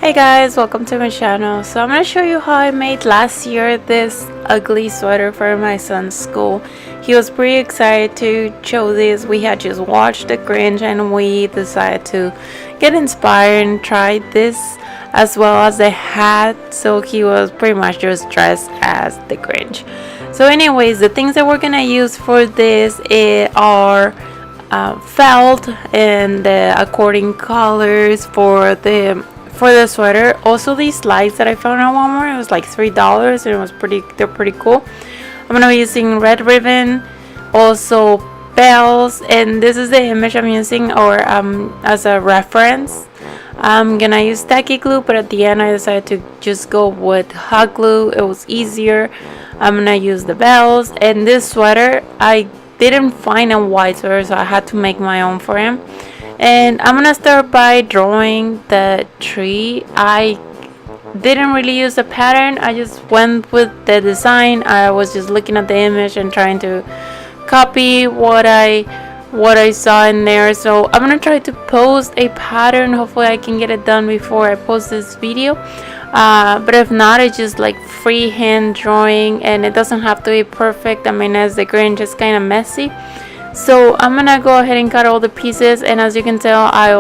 Hey guys, welcome to my channel. So I'm going to show you how I made last year this ugly sweater for my son's school. He was pretty excited to show this. We had just watched the Grinch and we decided to get inspired and try this as well as the hat. So he was pretty much just dressed as the Grinch. So anyways, the things that we're going to use for this are felt and the according colors for the sweater. Also these lights that I found at Walmart, it was like $3 and it was they're pretty cool. I'm gonna be using red ribbon, also bells, and this is the image I'm using or as a reference. I'm gonna use tacky glue, but at the end I decided to just go with hot glue. It was easier. I'm gonna use the bells, and this sweater I didn't find a white sweater, so I had to make my own for him. And I'm gonna start by drawing the tree. I didn't really use a pattern, I just went with the design. I was just looking at the image and trying to copy what I saw in there. So I'm gonna try to post a pattern. Hopefully I can get it done before I post this video, but if not, it's just like freehand drawing and it doesn't have to be perfect. I mean, as the Grinch is kind of messy. So I'm gonna go ahead and cut all the pieces, and as you can tell, I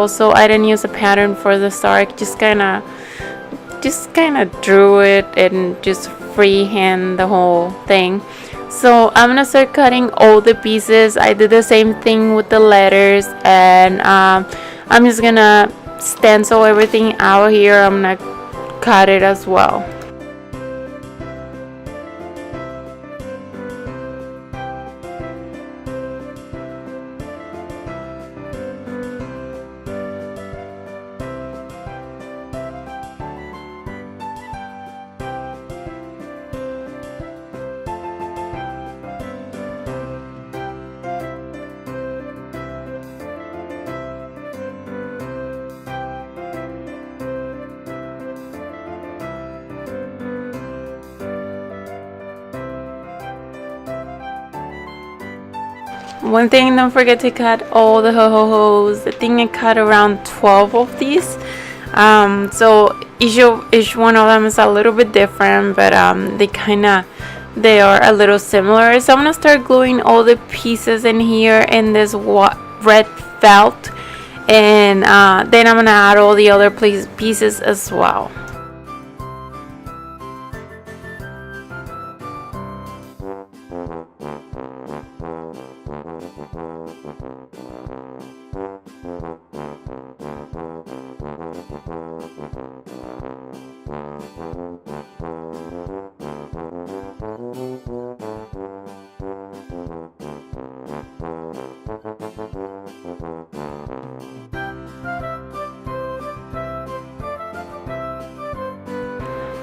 didn't use a pattern for the start. Just kind of drew it and just freehand the whole thing. So I'm gonna start cutting all the pieces. I did the same thing with the letters, and I'm just gonna stencil everything out here. I'm gonna cut it as well. One thing, don't forget to cut all the ho-ho-hos. I think I cut around 12 of these. So each one of them is a little bit different, but they are a little similar. So I'm gonna start gluing all the pieces in here in this red felt, and then I'm gonna add all the other pieces as well.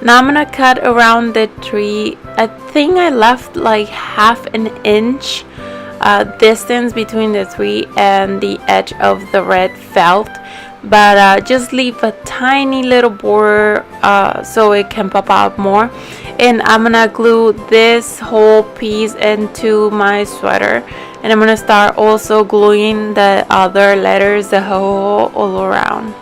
Now I'm gonna cut around the tree. I think I left like half an inch distance between the tree and the edge of the red felt, but just leave a tiny little border so it can pop out more. And I'm gonna glue this whole piece into my sweater, and I'm gonna start also gluing the other letters, the whole all around.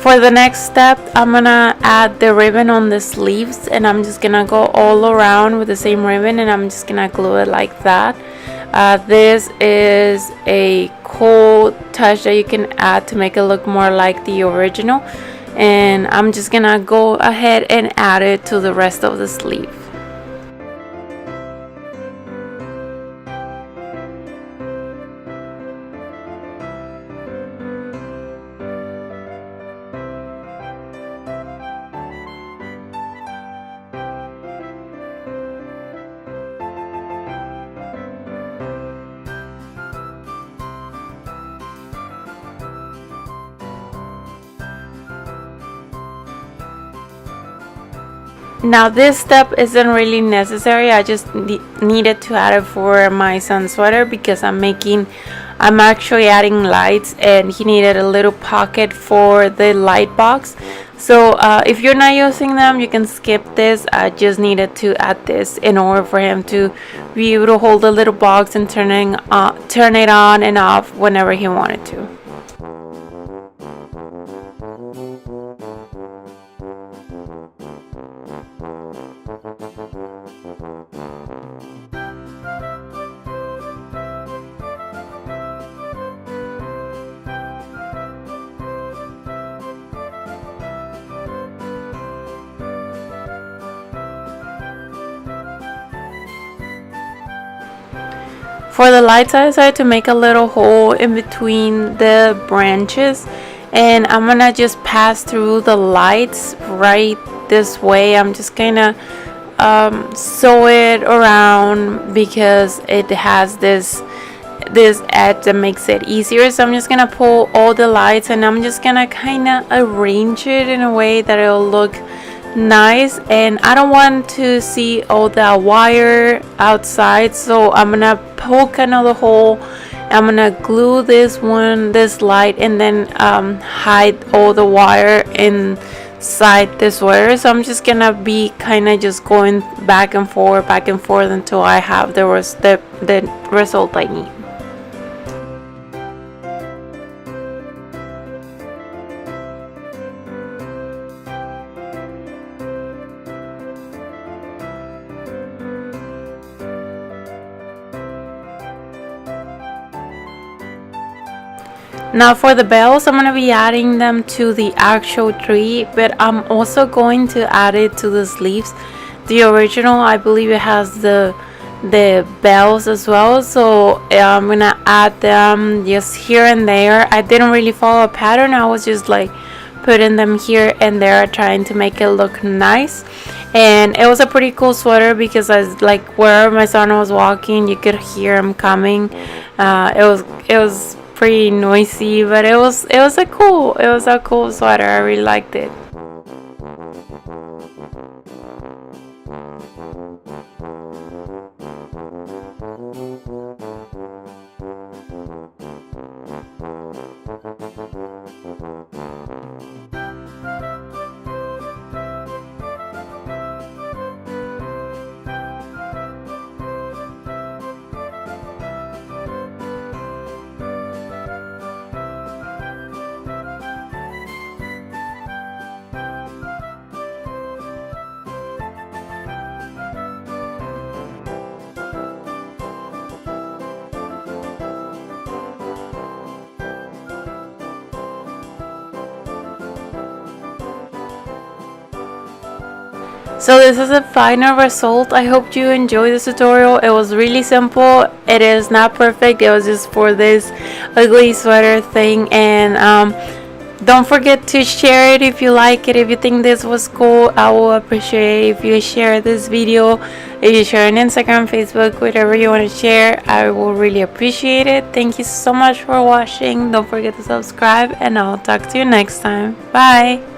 For the next step, I'm gonna add the ribbon on the sleeves, and I'm just gonna go all around with the same ribbon, and I'm just gonna glue it like that. This is a cool touch that you can add to make it look more like the original, and I'm just gonna go ahead and add it to the rest of the sleeve. Now this step isn't really necessary. I just needed to add it for my son's sweater because I'm making I'm actually adding lights, and he needed a little pocket for the light box. So if you're not using them, you can skip this. I just needed to add this in order for him to be able to hold the little box and turn it on and off whenever he wanted to. For the lights, I decided to make a little hole in between the branches, and I'm gonna just pass through the lights right this way. I'm just gonna sew it around because it has this edge that makes it easier. So I'm just gonna pull all the lights, and I'm just gonna kind of arrange it in a way that it'll look nice, and I don't want to see all the wire outside, so I'm gonna poke another hole. I'm gonna glue this light, and then hide all the wire inside the sweater. So I'm just gonna be kind of just going back and forth until I have the result I need. Now for the bells, I'm going to be adding them to the actual tree, but I'm also going to add it to the sleeves. The original, I believe it has the bells as well, so I'm going to add them just here and there. I didn't really follow a pattern. I was just like putting them here and there, trying to make it look nice. And it was a pretty cool sweater because like where my son was walking, you could hear him coming. It was pretty noisy, but it was a cool sweater. I really liked it. So this is the final result. I hope you enjoyed this tutorial. It was really simple. It is not perfect. It was just for this ugly sweater thing. And don't forget to share it if you like it. If you think this was cool, I will appreciate if you share this video. If you share on Instagram, Facebook, whatever you want to share, I will really appreciate it. Thank you so much for watching. Don't forget to subscribe, and I'll talk to you next time. Bye.